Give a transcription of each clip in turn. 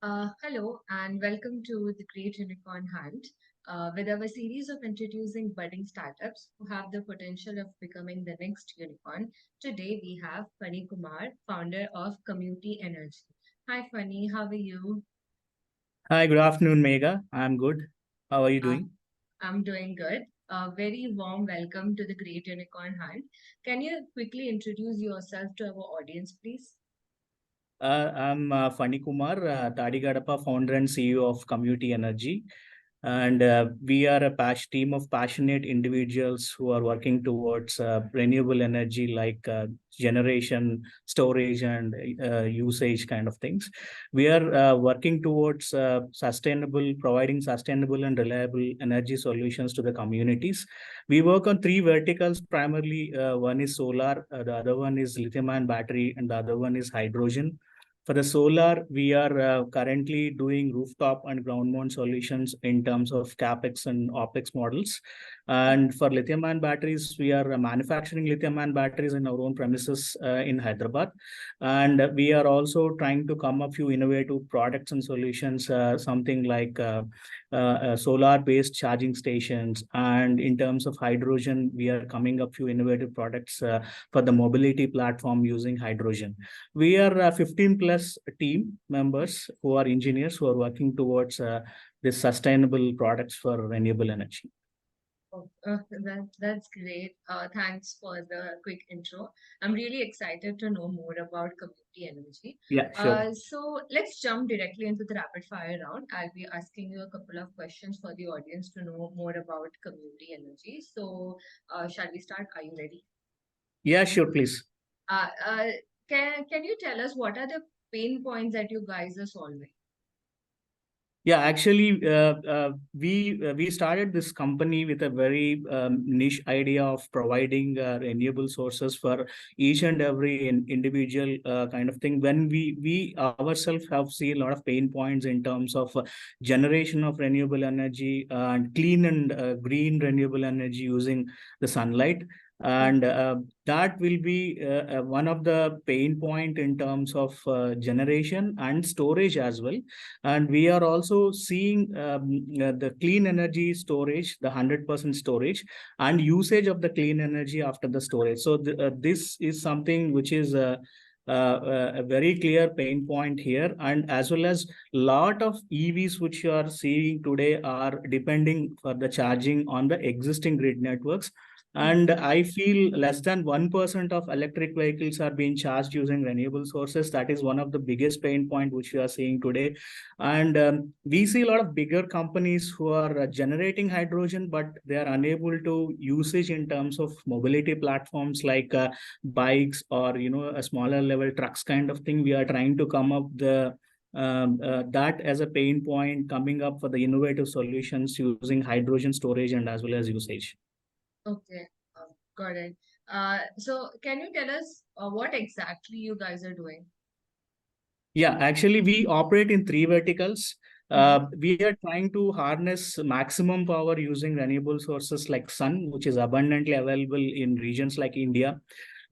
Hello and welcome to the Great Unicorn Hunt. With our series of introducing budding startups who have the potential of becoming the next unicorn, today we have Phani Kumar, founder of Comuti Energy. Hi Phani, how are you? Hi, good afternoon, Mega. I'm good. How are you Uh, doing? I'm doing good. A very warm welcome to the Great Unicorn Hunt. Can you quickly introduce yourself to our audience, please? I'm Phani Kumar, Tadigadapa, founder and CEO of Community Energy. And we are a team of passionate individuals who are working towards renewable energy like generation, storage, and usage kind of things. We are working towards providing sustainable and reliable energy solutions to the communities. We work on three verticals primarily. One is solar, the other one is lithium-ion battery, and the other one is hydrogen. For the solar, we are currently doing rooftop and ground mount solutions in terms of CapEx and OpEx models. And for lithium-ion batteries, we are manufacturing lithium-ion batteries in our own premises in Hyderabad. And we are also trying to come up few innovative products and solutions, something like solar-based charging stations. And in terms of hydrogen, we are coming up few innovative products for the mobility platform using hydrogen. We are 15 plus team members who are engineers who are working towards this sustainable products for renewable energy. That's great. Thanks for the quick intro. I'm really excited to know more about community energy. Yeah, sure. So let's jump directly into the rapid fire round. I'll be asking you a couple of questions for the audience to know more about community energy. So, shall we start? Are you ready? Yeah, sure, please. Uh, uh, can you tell us what are the pain points that you guys are solving? Yeah, actually, we started this company with a very niche idea of providing renewable sources for each and every individual kind of thing. When we ourselves have seen a lot of pain points in terms of generation of renewable energy and clean and green renewable energy using the sunlight. And that will be one of the pain point in terms of generation and storage as well. And we are also seeing the clean energy storage, the 100% storage, and usage of the clean energy after the storage. So this is something which is a very clear pain point here. And as well as lot of EVs which you are seeing today are depending for the charging on the existing grid networks. And I feel less than 1% of electric vehicles are being charged using renewable sources. That is one of the biggest pain point which we are seeing today. And we see a lot of bigger companies who are generating hydrogen, but they are unable to usage in terms of mobility platforms like bikes or a smaller level trucks kind of thing. We are trying to come up that as a pain point, coming up for the innovative solutions using hydrogen storage and as well as usage. Okay, got it. So can you tell us what exactly you guys are doing? Yeah, actually, we operate in three verticals. Mhm. We are trying to harness maximum power using renewable sources like sun, which is abundantly available in regions like India.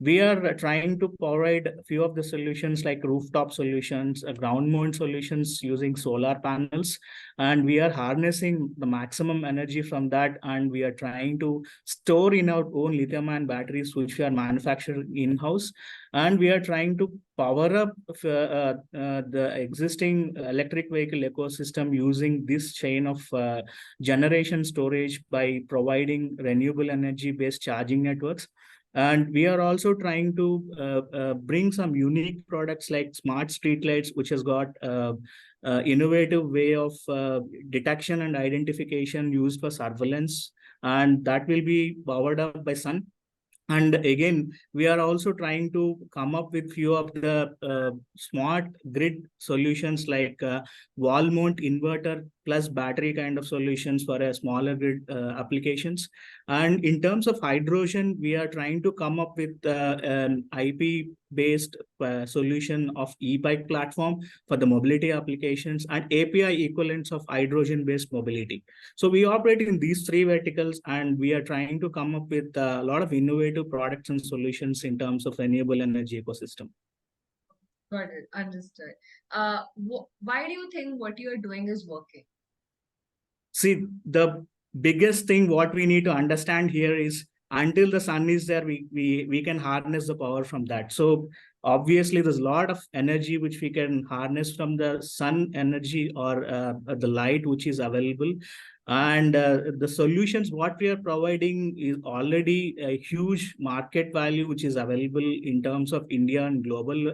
We are trying to provide a few of the solutions like rooftop solutions, ground mount solutions using solar panels, and we are harnessing the maximum energy from that, and we are trying to store in our own lithium-ion batteries, which we are manufacturing in-house, and we are trying to power up the existing electric vehicle ecosystem using this chain of generation storage by providing renewable energy based charging networks. And we are also trying to bring some unique products like smart streetlights, which has got innovative way of detection and identification used for surveillance, and that will be powered up by sun. And again, we are also trying to come up with few of the smart grid solutions like wall mount inverter plus battery kind of solutions for a smaller grid applications. And in terms of hydrogen, we are trying to come up with an IP based solution of e-bike platform for the mobility applications and API equivalents of hydrogen based mobility. So we operate in these three verticals, and we are trying to come up with a lot of innovative products and solutions in terms of renewable energy ecosystem. Got it. Understood. Why do you think what you're doing is working? See, the biggest thing what we need to understand here is until the sun is there, we can harness the power from that. So obviously, there's a lot of energy which we can harness from the sun energy or the light which is available. And the solutions what we are providing is already a huge market value which is available in terms of India and global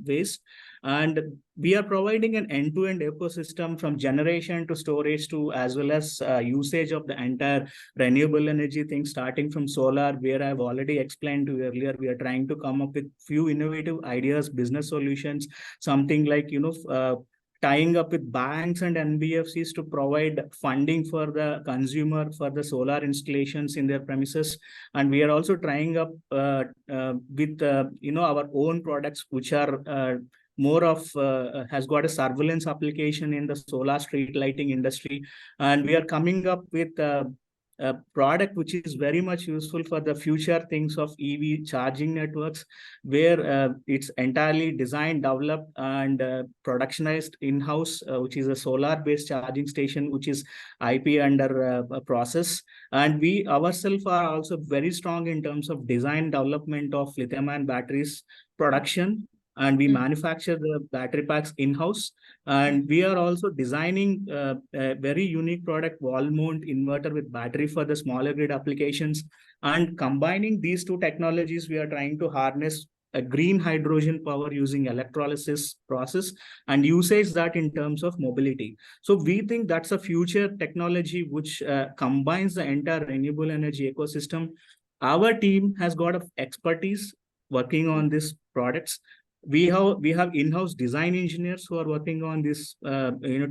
ways. And we are providing an end-to-end ecosystem from generation to storage to as well as usage of the entire renewable energy thing, starting from solar, where I've already explained to you earlier. We are trying to come up with few innovative ideas, business solutions, something like tying up with banks and NBFCs to provide funding for the consumer for the solar installations in their premises. And we are also trying up with our own products which are more of has got a surveillance application in the solar street lighting industry. And we are coming up with a product which is very much useful for the future things of EV charging networks, where it's entirely designed, developed, and productionized in-house, which is a solar-based charging station, which is IP under a process. And we ourselves are also very strong in terms of design development of lithium-ion batteries production, and we Mm, manufacture the battery packs in-house. And we are also designing a very unique product, wall mount inverter with battery for the smaller grid applications. And combining these two technologies, we are trying to harness a green hydrogen power using electrolysis process and usage that in terms of mobility. So we think that's a future technology which combines the entire renewable energy ecosystem. Our team has got of expertise working on these products. We have in-house design engineers who are working on these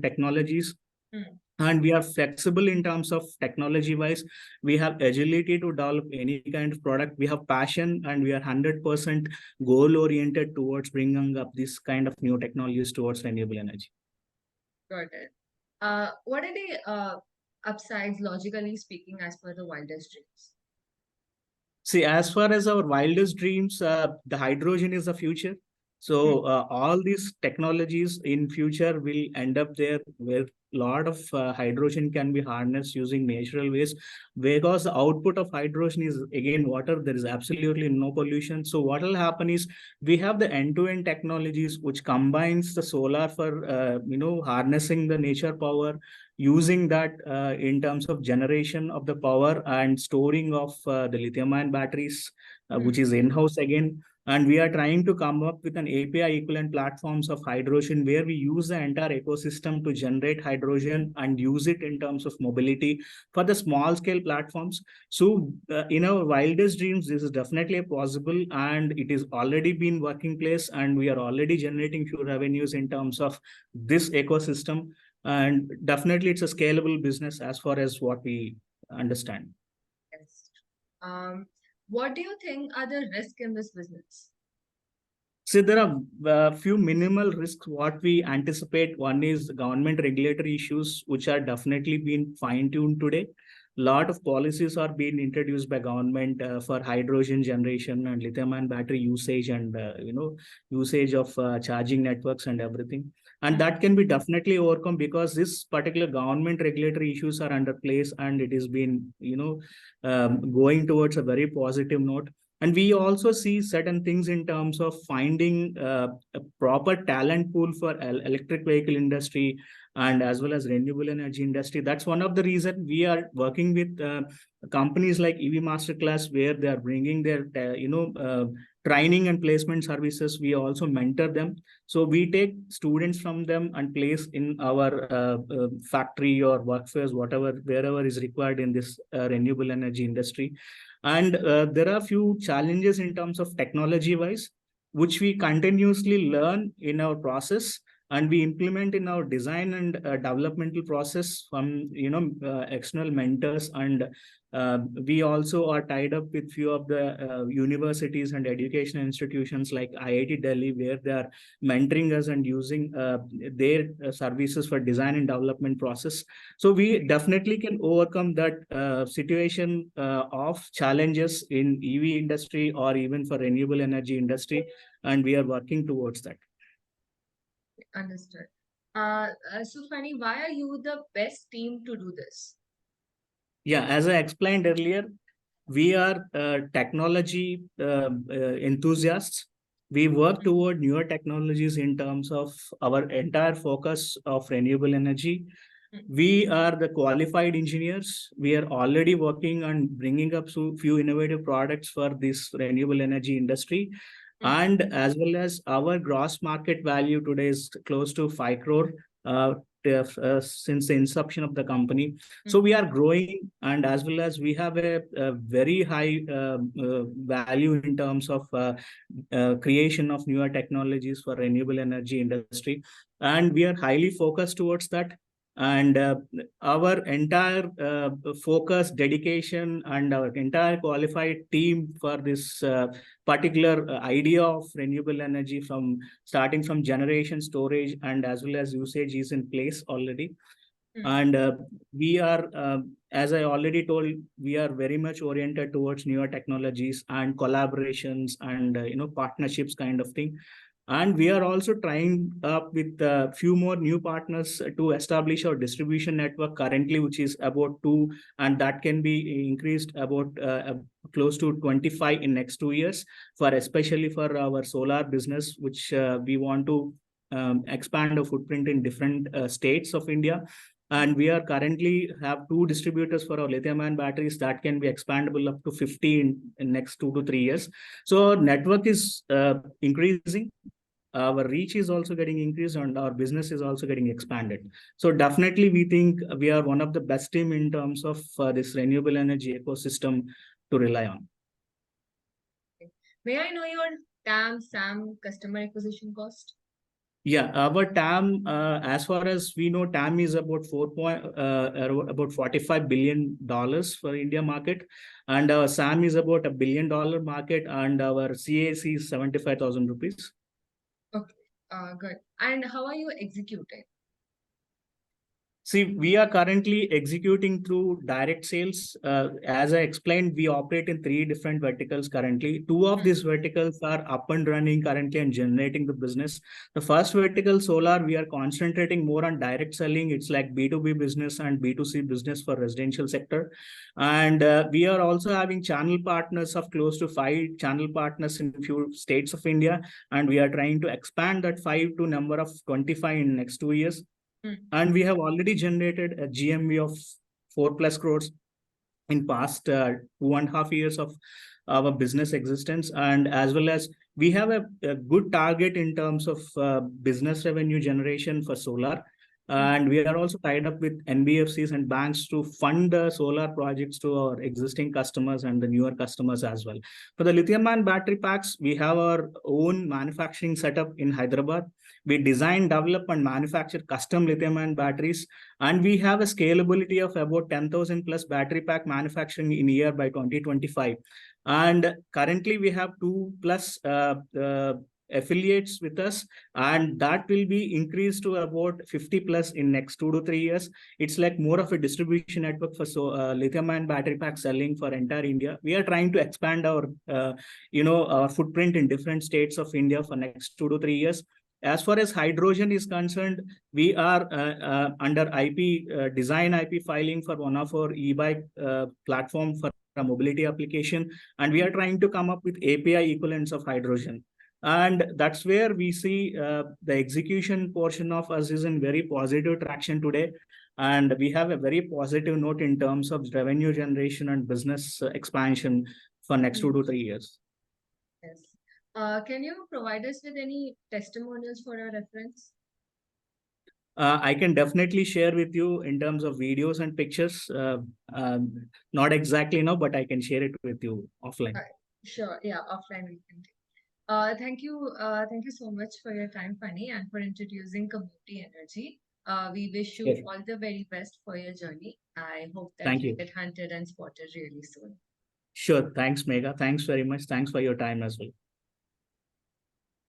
technologies. mm. And we are flexible in terms of technology wise. We have agility to develop any kind of product. We have passion, and we are 100% goal oriented towards bringing up this kind of new technologies towards renewable energy. Got it. What are the upsides, logically speaking, as per the wildest dreams? See, as far as our wildest dreams, the hydrogen is the future. Mm, So all these technologies in future will end up there, where a lot of hydrogen can be harnessed using natural ways, because the output of hydrogen is again water. There is absolutely no pollution. So what will happen is we have the end-to-end technologies which combines the solar for harnessing the nature power, using that in terms of generation of the power and storing of the lithium-ion batteries, which mm, is in-house again. And we are trying to come up with an API equivalent platforms of hydrogen, where we use the entire ecosystem to generate hydrogen and use it in terms of mobility for the small scale platforms. So in our wildest dreams, this is definitely possible, and it is already been working place, and we are already generating few revenues in terms of this ecosystem. And definitely it's a scalable business as far as what we understand. yes. Um, what do you think are the risks in this business? So there are a few minimal risks what we anticipate. One is government regulatory issues, which are definitely being fine-tuned today. A lot of policies are being introduced by government for hydrogen generation and lithium-ion battery usage, and usage of charging networks and everything. And Mm, that can be definitely overcome, because this particular government regulatory issues are under place, and it has been going towards a very positive note. And we also see certain things in terms of finding a proper talent pool for electric vehicle industry and as well as renewable energy industry. That's one of the reason we are working with companies like EV Masterclass, where they are bringing their training and placement services. We also mentor them. So we take students from them and place in our factory or workforce, whatever, wherever is required in this renewable energy industry. And there are few challenges in terms of technology wise, which we continuously learn in our process, and we implement in our design and developmental process from external mentors. And we also are tied up with few of the universities and educational institutions like IIT Delhi, where they are mentoring us and using their services for design and development process. So we definitely can overcome that situation of challenges in EV industry or even for renewable energy industry, and we are working towards that. Understood. So Phani, why are you the best team to do this? Yeah, as I explained earlier, we are technology enthusiasts. We work toward newer technologies in terms of our entire focus of renewable energy. Mm, We are the qualified engineers. We are already working on bringing up so few innovative products for this renewable energy industry. mm, And as well as our gross market value today is close to 5 crore uh, since the inception of the company. So mm, we are growing, and as well as we have a very high value in terms of creation of newer technologies for renewable energy industry, and we are highly focused towards that. And our entire focus, dedication, and our entire qualified team for this particular idea of renewable energy, from starting from generation, storage, and as well as usage, is in place already. mm, And we are, as I already told, we are very much oriented towards newer technologies and collaborations and partnerships kind of thing. And we are also trying up with a few more new partners to establish our distribution network currently, which is about two, and that can be increased about close to 25 in next 2 years, for especially for our solar business, which we want to expand our footprint in different states of India. mm. And we are currently have two distributors for our lithium-ion batteries that can be expandable up to 50 in next 2 to 3 years. So our network is increasing, our reach is also getting increased, and our business is also getting expanded. So definitely we think we are one of the best team in terms of this renewable energy ecosystem to rely on. May I know your TAM, SAM, customer acquisition cost? Yeah, our TAM, as far as we know, TAM is about about $45 billion for India market, and our SAM is about $1 billion market, and our CAC is 75,000 rupees. Okay, good. And how are you executing? See, we are currently executing through direct sales. As I explained, we operate in three different verticals currently. Two of Mm, these verticals are up and running currently and generating the business. The first vertical, solar, we are concentrating more on direct selling. It's like B2B business and B2C business for residential sector. And we are also having channel partners of close to 5 channel partners in few states of India. And we are trying to expand that 5 to number of 25 in next 2 years. mm, And we have already generated a GMV of 4 plus crores in past 2.5 years of our business existence. And as well as we have a good target in terms of business revenue generation for solar. mm, And we are also tied up with NBFCs and banks to fund the solar projects to our existing customers and the newer customers as well. For the lithium-ion battery packs, we have our own manufacturing setup in Hyderabad. We design, develop, and manufacture custom lithium-ion batteries, and we have a scalability of about 10,000 plus battery pack manufacturing in a year by 2025. And currently we have 2 plus affiliates with us, and that will be increased to about 50 plus in next 2 to 3 years. It's like more of a distribution network for lithium ion battery pack selling for entire India. We are trying to expand our our footprint in different states of India for next 2 to 3 years. As far as hydrogen is concerned, we are under IP design IP filing for one of our e-bike platform for a mobility application, and we are trying to come up with API equivalents of hydrogen. And that's where we see the execution portion of us is in very positive traction today. And we have a very positive note in terms of revenue generation and business expansion for next two mm. to 3 years. Yes. Can you provide us with any testimonials for our reference? I can definitely share with you in terms of videos and pictures. Not exactly now, but I can share it with you offline. Uh, sure. Yeah, offline we can take. Thank you so much for your time, Phani, and for introducing Comuti Energy. We wish you Yes. all the very best for your journey. I hope that Thank you you. get hunted and spotted really soon. Sure. Thanks, Mega. Thanks very much. Thanks for your time as well.